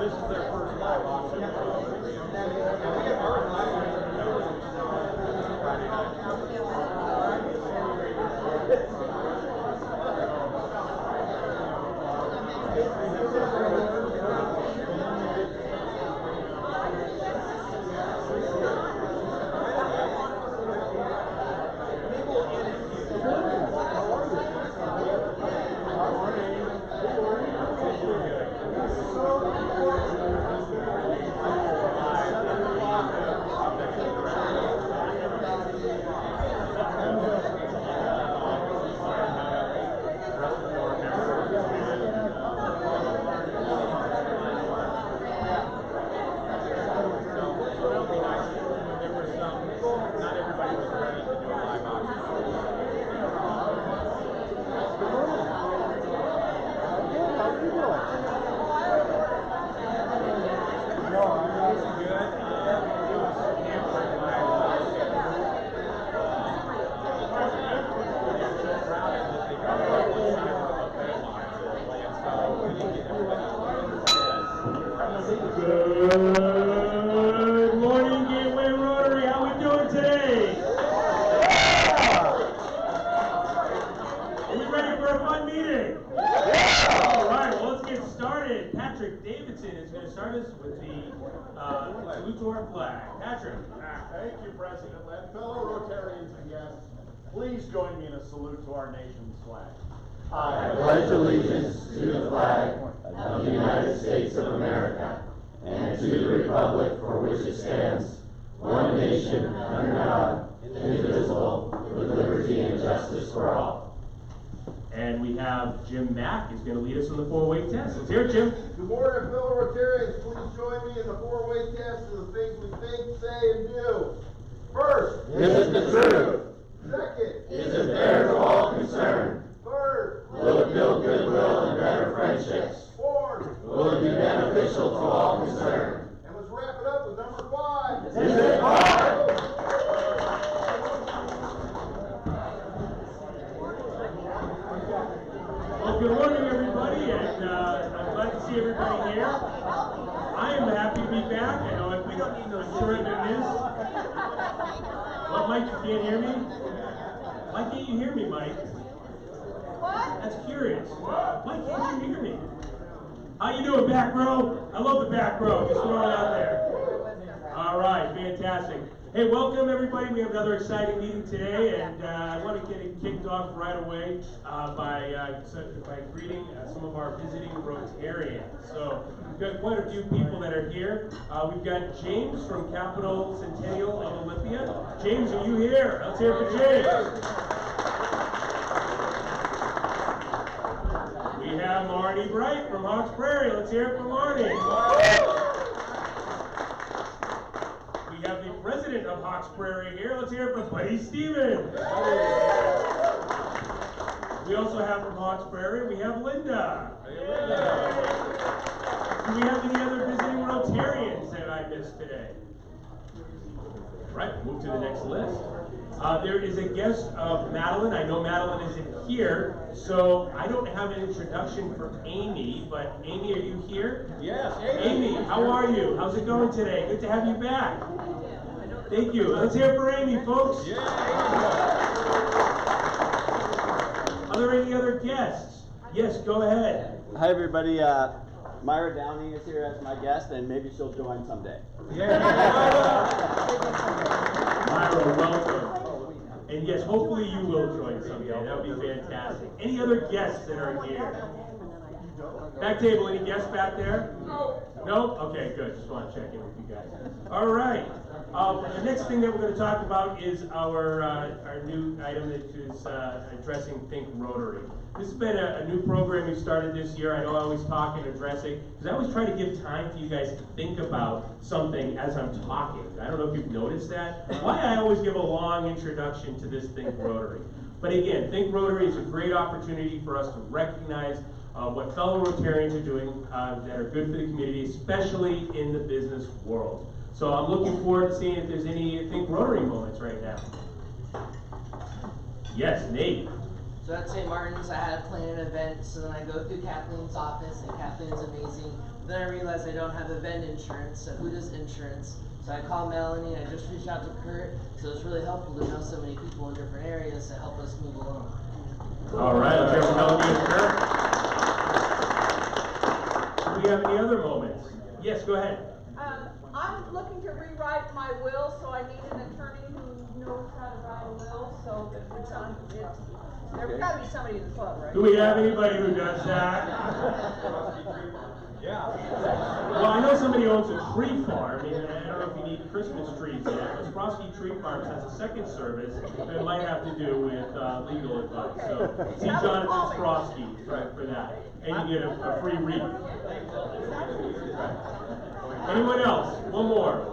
this is their first live auction. Good morning, Gateway Rotary. How we doing today? Are we ready for a fun meeting? All right, well, let's get started. Patrick Davidson is going to start us with the salute to our flag. Patrick. Thank you, President Lynda. Fellow Rotarians and guests, please join me in a salute to our nation's flag. I pledge allegiance to the flag of the United States of America and to the republic for which it stands, one nation, under God, indivisible, with liberty and justice for all. And we have Jim Mack is going to lead us in the four-way test. Let's hear it, Jim. Good morning, fellow Rotarians. Please join me in the four-way test of the things we think, say, and do. First, Is it the truth? second, Is it fair to all concerned? third, Will it build goodwill and better friendships? fourth, Will it be beneficial to all concerned? and let's wrap it up with number 5. Is it hard? Well, good morning, everybody, and I'm glad to see everybody here. I am happy to be back. I know we don't need no sure I've been missed. What, Mike? You can't hear me? Why can't you hear me, Mike? What? That's curious. Why can't you hear me? How you doing, back row? I love the back row. Just throwing it out there. All right, fantastic. Hey, welcome everybody. We have another exciting meeting today, and I want to get it kicked off right away by greeting some of our visiting Rotarians. So we've got quite a few people that are here. We've got James from Capital Centennial in Olympia. James, are you here? Let's hear it for James. We have Marty Bright from Hawks Prairie. Let's hear it for Marty. We have the president of Hawks Prairie here. Let's hear it for Buddy Stevens. We also have from Hawks Prairie, we have Lynda. Do we have any other visiting Rotarians that I missed today? Right, move to the next list. There is a guest of Madeline. I know Madeline isn't here, so I don't have an introduction for Amy, but Amy, are you here? Yes, Amy, how are you? How's it going today? Good to have you back. Thank you. Let's hear it for Amy, folks. Yeah. Are there any other guests? Yes, go ahead. Hi everybody, Myra Downing is here as my guest, and maybe she'll join someday. Myra, welcome. And yes, hopefully you will join someday. That would be fantastic. Any other guests that are here? Back table, any guests back there? No. No? Okay, good. Just want to check in with you guys. All right. The next thing that we're going to talk about is our new item that is addressing Think Rotary. This has been a new program we started this year. I know I always talk and address it, because I always try to give time for you guys to think about something as I'm talking. I don't know if you've noticed that. Why I always give a long introduction to this Think Rotary. But again, Think Rotary is a great opportunity for us to recognize what fellow Rotarians are doing that are good for the community, especially in the business world. So I'm looking forward to seeing if there's any Think Rotary moments right now. Yes, Nate. So at St. Martin's, I had to plan an event, so then I go through Kathleen's office, and Kathleen's amazing. Then I realized I don't have event insurance, so who does insurance? So I called Melanie, and I just reached out to Kurt, so it's really helpful to know so many people in different areas to help us move along. All right, let's hear from Melanie and Kurt. Do we have any other moments? Yes, go ahead. I'm looking to rewrite my will, so I need an attorney who knows how to write a will, so there's gotta be somebody in the club, right? Do we have anybody who does that? Yeah. Well, I know somebody owns a tree farm, and I don't know if you need Christmas trees yet, but Sprosky Tree Farms has a second service that might have to do with legal advice. So see Jonathan Sprosky for that, and you get a free wreath. Anyone else? One more.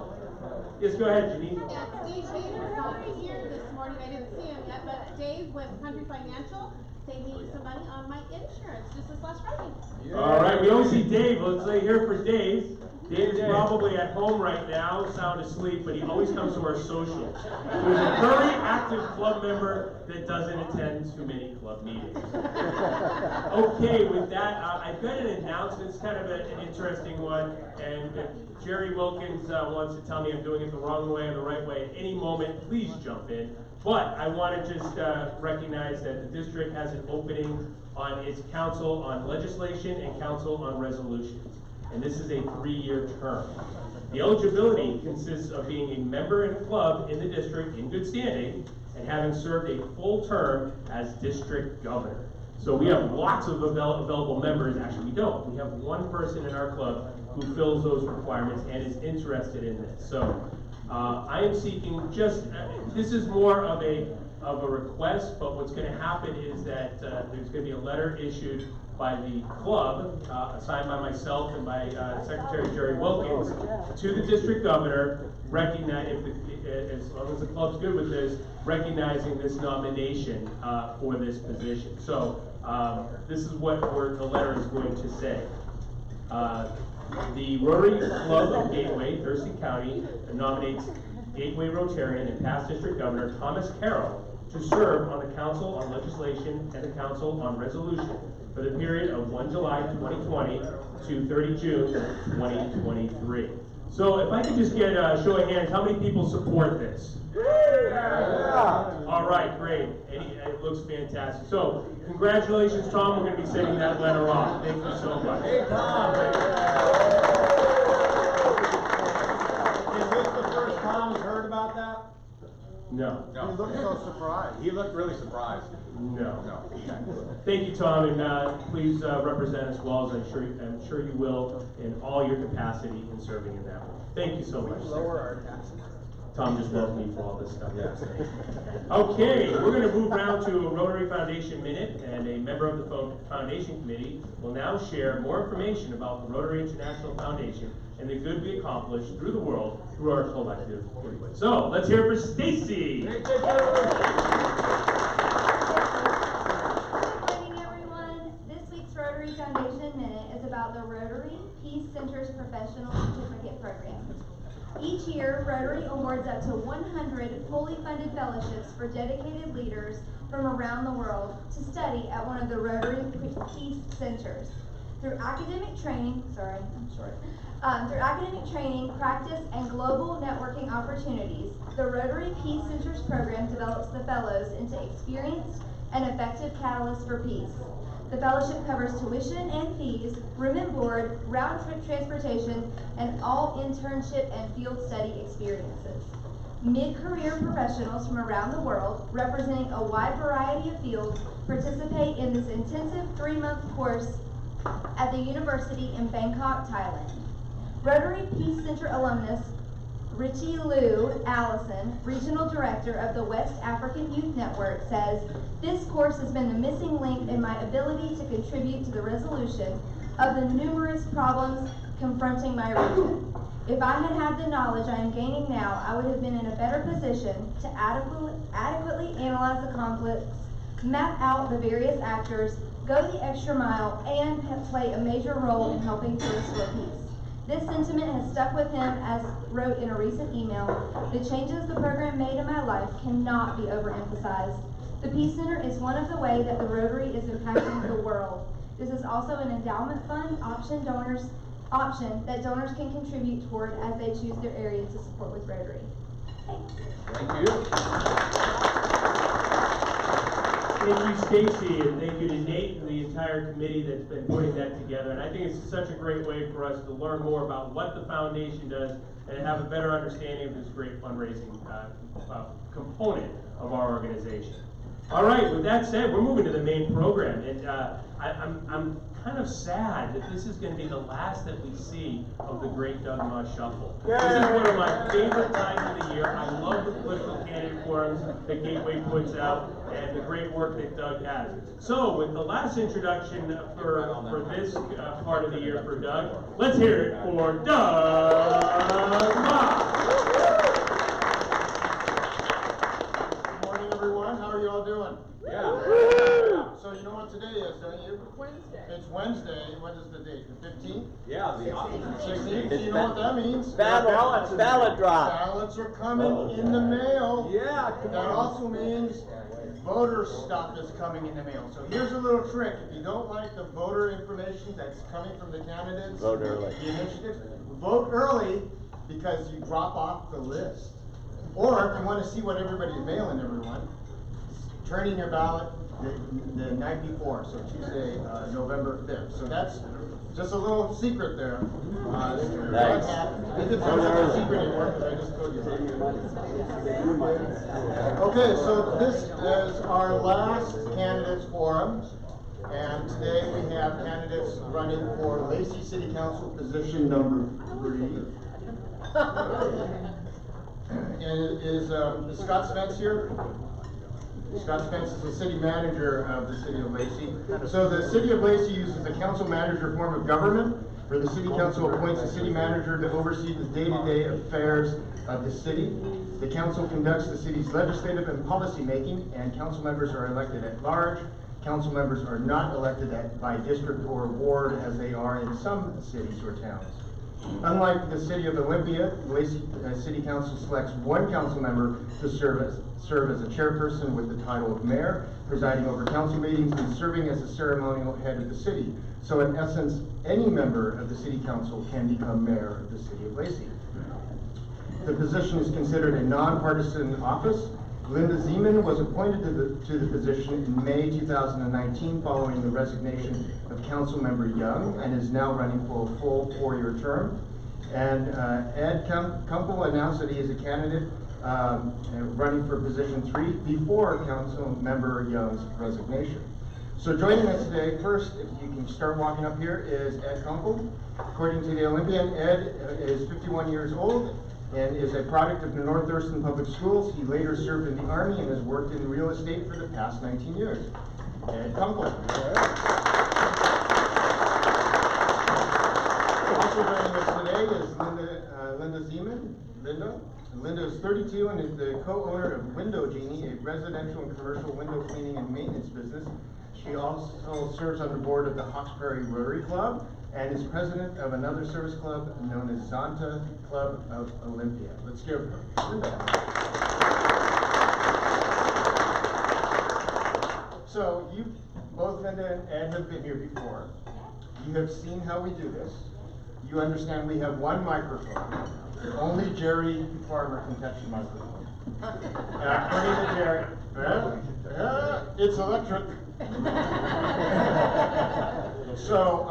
Yes, go ahead, Janine. Yeah, Dave Bader's not here this morning. I didn't see him yet, but Dave with Country Financial saved me some money on my insurance just this last Friday. Yeah. All right, we only see Dave. Let's say here for Dave. Dave is probably at home right now, sound asleep, but he always comes to our socials. So he's a very active club member that doesn't attend too many club meetings. Okay, with that, I've got an announcement. It's kind of an interesting one, and if Jerry Wilkins wants to tell me I'm doing it the wrong way or the right way at any moment, please jump in. But I want to just recognize that the district has an opening on its council on legislation and council on resolutions. And this is a 3-year term. The eligibility consists of being a member in a club in the district in good standing and having served a full term as district governor. So we have lots of available members. Actually, we don't. We have one person in our club who fills those requirements and is interested in this. So I am seeking just, this is more of a request, but what's going to happen is that there's going to be a letter issued by the club, signed by myself and by Secretary Jerry Wilkins, to the district governor, as long as the club's good with this, recognizing this nomination for this position. So this is what the letter is going to say. The Rotary Club of Gateway, Thurston County, nominates Gateway Rotarian and past district governor Thomas Carroll to serve on the Council on Legislation and the Council on Resolution for the period of 1 July 2020 to 30 June 2023. So if I could just get a show of hands, how many people support this? Yeah. All right, great. It looks fantastic. So congratulations, Tom. We're going to be sending that letter off. Thank you so much. Hey, Tom. Is this the first Tom has heard about that? No. He looked so surprised. He looked really surprised. No. Thank you, Tom, and please represent us well, as I'm sure you will in all your capacity in serving in that role. Thank you so much. Lower our taxes. Tom just loved me for all this stuff. Okay, we're going to move around to a Rotary Foundation Minute, and a member of the Foundation Committee will now share more information about the Rotary International Foundation and the good we accomplish through the world through our collective input. So, let's hear it for Stacy. Good morning, everyone. This week's Rotary Foundation Minute is about the Rotary Peace Center's Professional Certificate Program. Each year, Rotary awards up to 100 fully funded fellowships for dedicated leaders from around the world to study at one of the Rotary Peace Centers. Through academic training, through academic training, practice, and global networking opportunities, the Rotary Peace Centers program develops the fellows into experienced and effective catalysts for peace. The fellowship covers tuition and fees, room and board, round-trip transportation, and all internship and field study experiences. Mid-career professionals from around the world, representing a wide variety of fields, participate in this intensive 3-month course at the university in Bangkok, Thailand. Rotary Peace Center alumnus Richie Lou Allison, Regional Director of the West African Youth Network, says, "This course has been the missing link in my ability to contribute to the resolution of the numerous problems confronting my region. If I had had the knowledge I am gaining now, I would have been in a better position to adequately analyze the conflicts, map out the various actors, go the extra mile, and play a major role in helping to restore peace." This sentiment has stuck with him, as wrote in a recent email, "The changes the program made in my life cannot be overemphasized. The Peace Center is one of the ways that the Rotary is impacting the world. This is also an endowment fund option that donors can contribute toward as they choose their area to support with Rotary. Thanks. Thank you. Thank you, Stacy, and thank you to Nate and the entire committee that's been putting that together. And I think it's such a great way for us to learn more about what the foundation does and have a better understanding of this great fundraising component of our organization. All right, with that said, we're moving to the main program, and I'm kind of sad that this is going to be the last that we see of the Great Doug Moss Shuffle. This is one of my favorite times of the year. I love the political candidate forums that Gateway puts out and the great work that Doug has. So, with the last introduction for this part of the year for Doug, let's hear it for Doug Moss. How are you all doing? Yeah. So you know what today is, don't you? Wednesday. It's Wednesday. What is the date? The 15th? Yeah, the 16th. You know what that means? Ballot drop. Ballots are coming in the mail. Yeah, come That on. also means voter stuff is coming in the mail. So here's a little trick. If you don't like the voter information that's coming from the candidates, Vote early. the initiatives, vote early because you drop off the list. Or if you want to see what everybody's mailing everyone, turn in your ballot the night before, so Tuesday, November 5th. So that's just a little secret there. Nice. If it's not a secret anymore, because I just told you. Okay, so this is our last candidates forum. And today we have candidates running for Lacey City Council position number 3. And is Scott Spence here? Scott Spence is the city manager of the city of Lacey. So the city of Lacey uses the council manager form of government, where the city council appoints a city manager to oversee the day-to-day affairs of the city. The council conducts the city's legislative and policy making, and council members are elected at large. Council members are not elected by district or ward as they are in some cities or towns. Unlike the city of Olympia, Lacey City Council selects one council member to serve as a chairperson with the title of mayor, presiding over council meetings and serving as the ceremonial head of the city. So in essence, any member of the city council can become mayor of the city of Lacey. The position is considered a nonpartisan office. Lynda Zeman was appointed to the position in May 2019 following the resignation of Councilmember Young, and is now running for a full 4-year term. And Ed Kunkel announced that he is a candidate running for position 3 before Councilmember Young's resignation. So joining us today, first, if you can start walking up here, is Ed Kunkel. According to the Olympian, Ed is 51 years old and is a product of the North Thurston Public Schools. He later served in the Army and has worked in real estate for the past 19 years. Ed Kunkel. Also joining us today is Lynda Zeman. Lynda is 32 and is the co-owner of Window Genie, a residential and commercial window cleaning and maintenance business. She also serves on the board of the Hawkesbury Rotary Club and is president of another service club known as Zonta Club of Olympia. Let's give her Lynda. So you, both Lynda and Ed, have been here before. You have seen how we do this. You understand we have one microphone. Only Jerry Farmer can touch the microphone. According to Jerry, it's electric. So,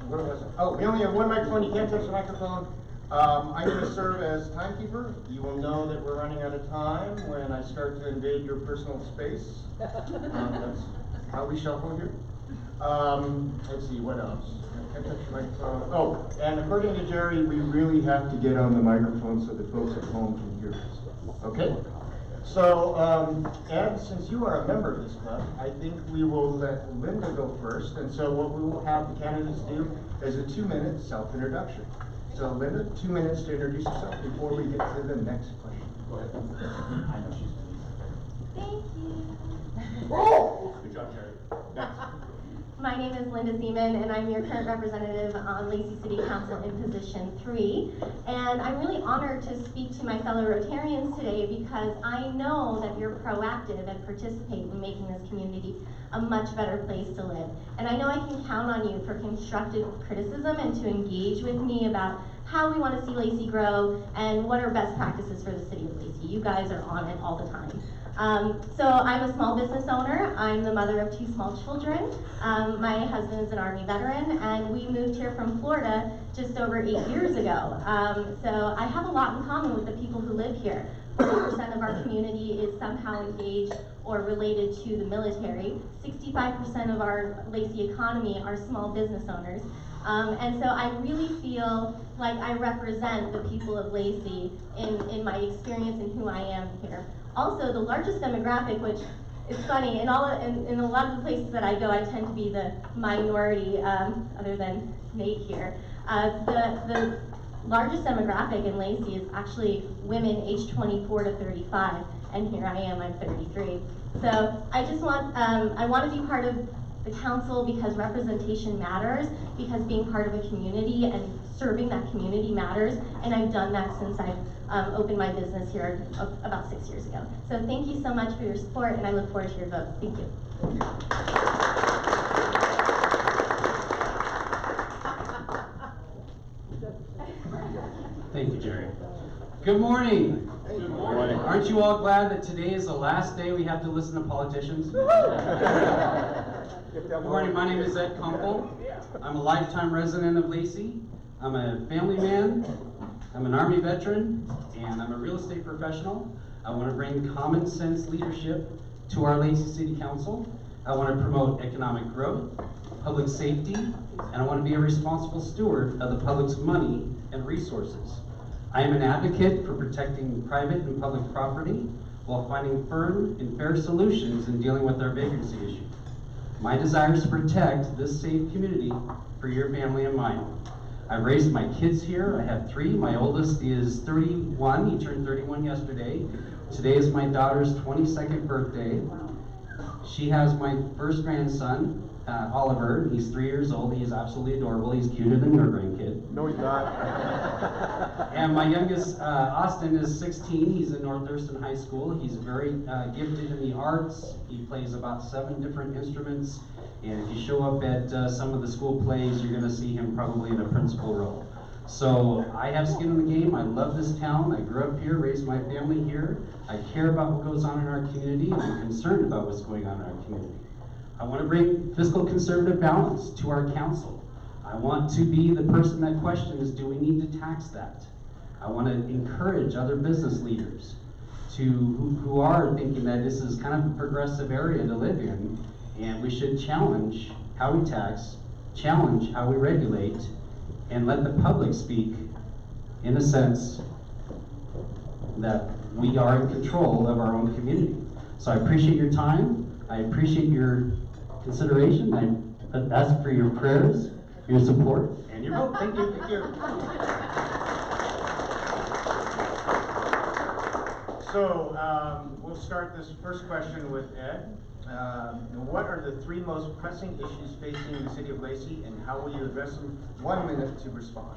where was it? Oh, we only have one microphone. You can't touch the microphone. I'm going to serve as timekeeper. You will know that we're running out of time when I start to invade your personal space. That's how we shuffle here. Let's see, what else? I can't touch the microphone. Oh, and according to Jerry, we really have to get on the microphone so that folks at home can hear us. Okay? So, Ed, since you are a member of this club, I think we will let Lynda go first. And so what we will have the candidates do is a 2-minute self-introduction. So, Lynda, 2 minutes to introduce yourself before we get to the next question. Go ahead. I know she's Thank you. Oh! Good job, Jerry. Next. My name is Lynda Zeman, and I'm your current representative on Lacey City Council in position 3. And I'm really honored to speak to my fellow Rotarians today because I know that you're proactive and participate in making this community a much better place to live. And I know I can count on you for constructive criticism and to engage with me about how we want to see Lacey grow and what are best practices for the city of Lacey. You guys are on it all the time. So I'm a small business owner. I'm the mother of 2 small children. My husband is an Army veteran, and we moved here from Florida just over 8 years ago. So I have a lot in common with the people who live here. 40% of our community is somehow engaged or related to the military. 65% of our Lacey economy are small business owners. And so I really feel like I represent the people of Lacey in my experience and who I am here. Also, the largest demographic, which is funny, in a lot of the places that I go, I tend to be the minority, other than Nate here. The largest demographic in Lacey is actually women aged 24 to 35, and here I am, I'm 33. So I just want, I want to be part of the council because representation matters, because being part of a community and serving that community matters, and I've done that since I've opened my business here about 6 years ago. So thank you so much for your support, and I look forward to your vote. Thank you. Thank you, Jerry. Good morning. Good morning. Aren't you all glad that today is the last day we have to listen to politicians? Good morning, my name is Kunkel. I'm a lifetime resident of Lacey. I'm a family man, I'm an Army veteran, and I'm a real estate professional. I want to bring common sense leadership to our Lacey City Council. I want to promote economic growth, public safety, and I want to be a responsible steward of the public's money and resources. I am an advocate for protecting private and public property while finding firm and fair solutions in dealing with our vagrancy issue. My desire is to protect this safe community for your family and mine. I've raised my kids here. I have 3. My oldest is 31. He turned 31 yesterday. Today is my daughter's 22nd birthday. She has my first grandson, Oliver. He's 3 years old. He is absolutely adorable. He's cuter than your grandkid. No, he's not. And my youngest, Austin, is 16. He's in North Thurston High School. He's very gifted in the arts. He plays about 7 different instruments. And if you show up at some of the school plays, you're going to see him probably in a principal role. So I have skin in the game. I love this town. I grew up here, raised my family here. I care about what goes on in our community, and I'm concerned about what's going on in our community. I want to bring fiscal conservative balance to our council. I want to be the person that questions, do we need to tax that? I want to encourage other business leaders who are thinking that this is kind of a progressive area to live in, and we should challenge how we tax, challenge how we regulate, and let the public speak in a sense that we are in control of our own community. So I appreciate your time. I appreciate your consideration. I ask for your prayers, your support, and your vote. Thank you. Thank you. So we'll start this first question with Ed. What are the 3 most pressing issues facing the city of Lacey, and how will you address them? 1 minute to respond.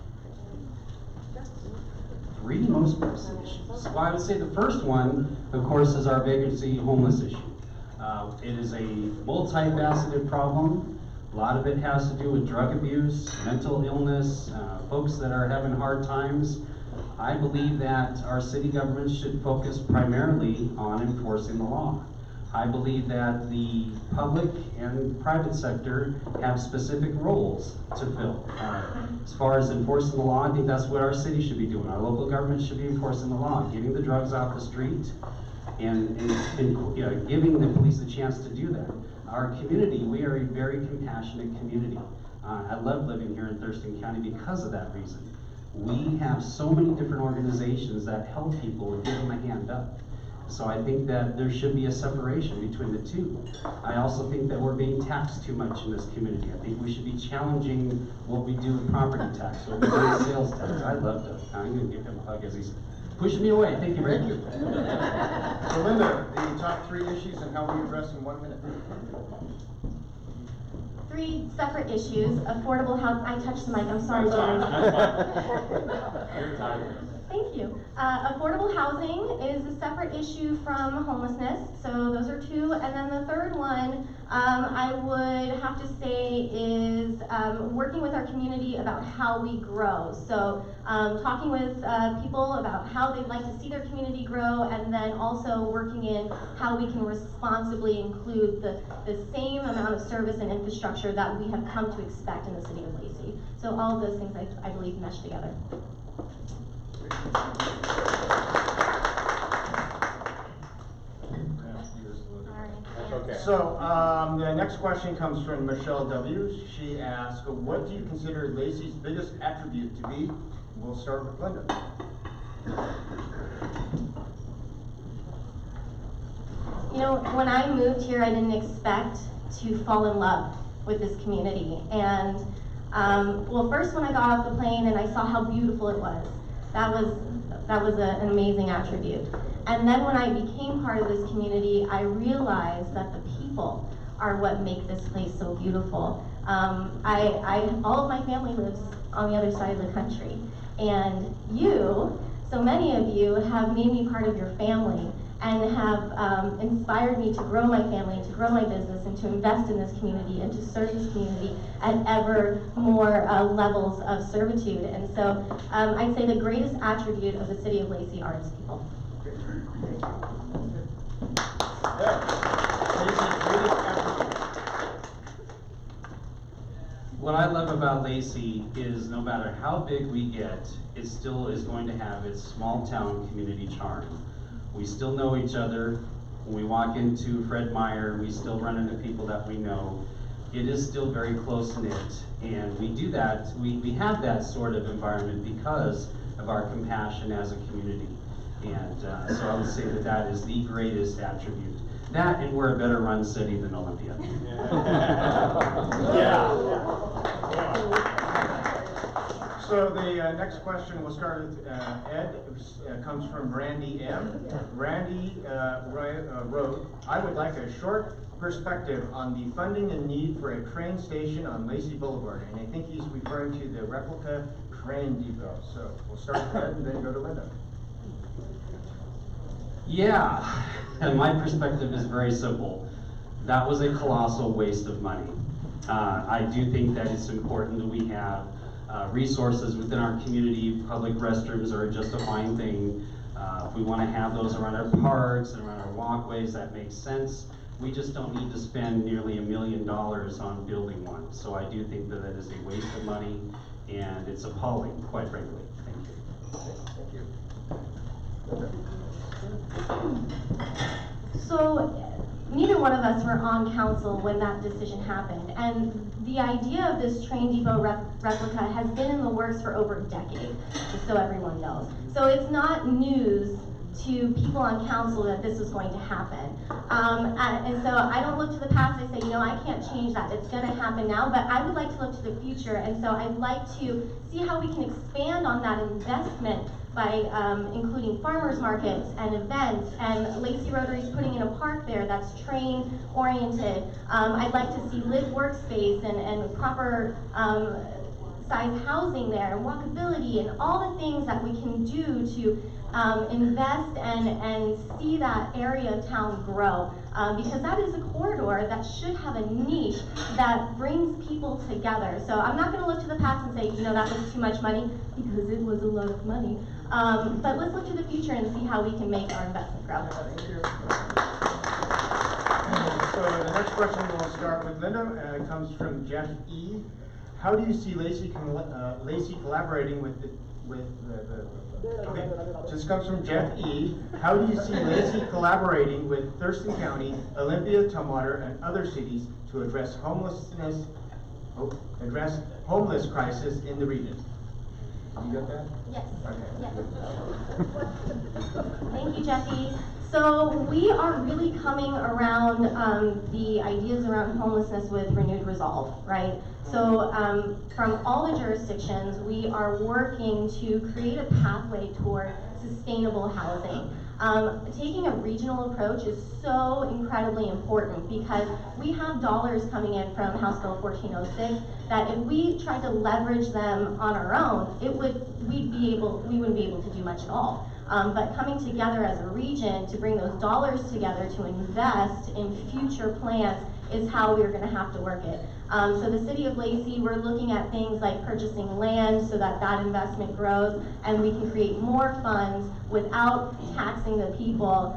3 most pressing issues. Well, I would say the first one, of course, is our vagrancy homeless issue. It is a multifaceted problem. A lot of it has to do with drug abuse, mental illness, folks that are having hard times. I believe that our city government should focus primarily on enforcing the law. I believe that the public and private sector have specific roles to fill. As far as enforcing the law, I think that's what our city should be doing. Our local government should be enforcing the law, getting the drugs off the street, and giving the police a chance to do that. Our community, we are a very compassionate community. I love living here in Thurston County because of that reason. We have so many different organizations that help people and give them a hand up. So I think that there should be a separation between the 2. I also think that we're being taxed too much in this community. I think we should be challenging what we do with property tax, what we do with sales tax. I love Doug. I'm going to give him a hug as he's pushing me away. Thank you very much. So Lynda, the top 3 issues and how will you address in 1 minute? three separate issues. Affordable housing, I touched the mic, I'm sorry. That's fine, Lauren. that's fine. You're entitled. Thank you. Affordable housing is a separate issue from homelessness, so those are two. And then the third one, I would have to say is working with our community about how we grow. So talking with people about how they'd like to see their community grow, and then also working in how we can responsibly include the same amount of service and infrastructure that we have come to expect in the city of Lacey. So all of those things I believe mesh together. Okay. So, the next question comes from Michelle W. She asks, what do you consider Lacey's biggest attribute to be? We'll start with Lynda. You know, when I moved here, I didn't expect to fall in love with this community. And, well, first when I got off the plane and I saw how beautiful it was, that was an amazing attribute. And then when I became part of this community, I realized that the people are what make this place so beautiful. All of my family lives on the other side of the country. And you, so many of you, have made me part of your family and have inspired me to grow my family, to grow my business, and to invest in this community, and to serve this community at ever more levels of servitude. And so I'd say the greatest attribute of the city of Lacey are its people. What I love about Lacey is no matter how big we get, it still is going to have its small town community charm. We still know each other. When we walk into Fred Meyer, we still run into people that we know. It is still very close-knit, and we do that, we have that sort of environment because of our compassion as a community. And so I would say that that is the greatest attribute. That, and we're a better run city than Olympia. So the next question, we'll start with Ed. Comes from Randy M. Randy wrote, I would like a short perspective on the funding and need for a train station on Lacey Boulevard. And I think he's referring to the replica train depot. So we'll start with Ed and then go to Lynda. Yeah, and my perspective is very simple. That was a colossal waste of money. I do think that it's important that we have resources within our community. Public restrooms are just a fine thing. If we want to have those around our parks and around our walkways, that makes sense. We just don't need to spend nearly $1 million on building one. So I do think that that is a waste of money, and it's appalling, quite frankly. Thank you. Thank you. So neither one of us were on council when that decision happened, and the idea of this train depot replica has been in the works for over a decade, just so everyone knows. So it's not news to people on council that this is going to happen. And so I don't look to the past, I say, you know, I can't change that, it's gonna happen now, but I would like to look to the future, and so I'd like to see how we can expand on that investment by including farmers markets and events, and Lacey Rotary is putting in a park there that's train oriented. I'd like to see live workspace and proper size housing there, and walkability, and all the things that we can do to invest and see that area of town grow. Because that is a corridor that should have a niche that brings people together. So I'm not going to look to the past and say, you know, that was too much money, because it was a lot of money. But let's look to the future and see how we can make our investment grow. Thank you. So the next question we'll start with Lynda. It comes from Jeff E. How do you see Lacey collaborating with okay, this comes from Jeff E. How do you see Lacey collaborating with Thurston County, Olympia, Tumwater, and other cities to address homeless crisis in the region? You got that? Yes. Okay. Yes. Thank you, Jesse. So we are really coming around the ideas around homelessness with renewed resolve, right? So from all the jurisdictions, we are working to create a pathway toward sustainable housing. Taking a regional approach is so incredibly important because we have dollars coming in from House Bill 1406 that if we tried to leverage them on our own, we wouldn't be able to do much at all. But coming together as a region to bring those dollars together to invest in future plans is how we're gonna have to work it. So the city of Lacey, we're looking at things like purchasing land so that that investment grows and we can create more funds without taxing the people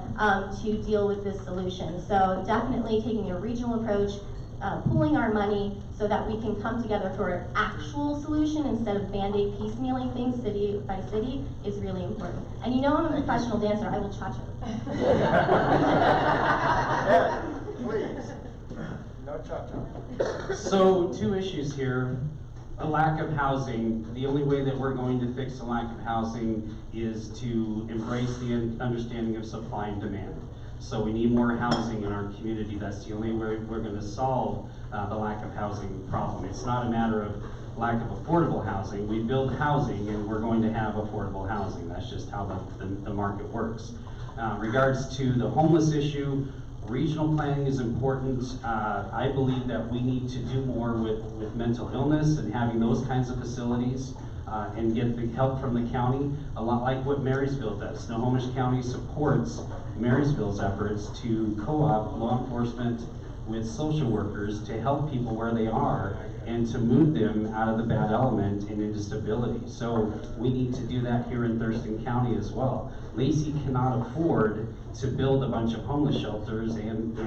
to deal with this solution. So definitely taking a regional approach, pooling our money so that we can come together for an actual solution instead of Band-Aid piecemealing things city by city is really important. And you know I'm a professional dancer, I will cha-cha. Yeah, please. No cha-cha. So, two issues here. A lack of housing. The only way that we're going to fix the lack of housing is to embrace the understanding of supply and demand. So we need more housing in our community. That's the only way we're going to solve the lack of housing problem. It's not a matter of lack of affordable housing. We build housing and we're going to have affordable housing. That's just how the market works. Regards to the homeless issue, regional planning is important. I believe that we need to do more with mental illness and having those kinds of facilities and get the help from the county, a lot like what Marysville does. Snohomish County supports Marysville's efforts to co-op law enforcement with social workers to help people where they are and to move them out of the bad element and into stability. So we need to do that here in Thurston County as well. Lacey cannot afford to build a bunch of homeless shelters and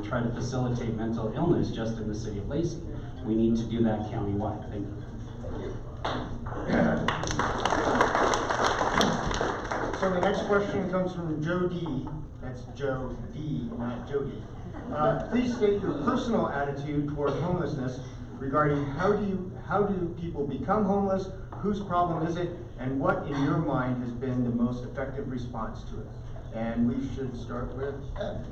try to facilitate mental illness just in the city of Lacey. We need to do that countywide. Thank you. So the next question comes from Joe D. That's Joe D, not Jody. Please state your personal attitude toward homelessness regarding how do people become homeless, whose problem is it, and what in your mind has been the most effective response to it. And we should start with Ed.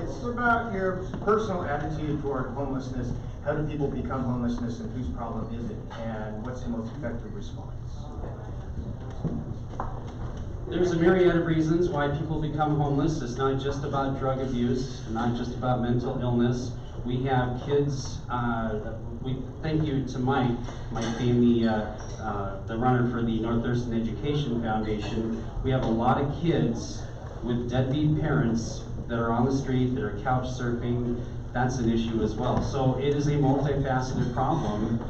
It's about your personal attitude toward homelessness. How do people become homelessness and whose problem is it? And what's the most effective response? There's a myriad of reasons why people become homeless. It's not just about drug abuse, not just about mental illness. We have kids, we thank you to Mike being the runner for the North Thurston Education Foundation. We have a lot of kids with deadbeat parents that are on the street, that are couch surfing. That's an issue as well. So it is a multifaceted problem.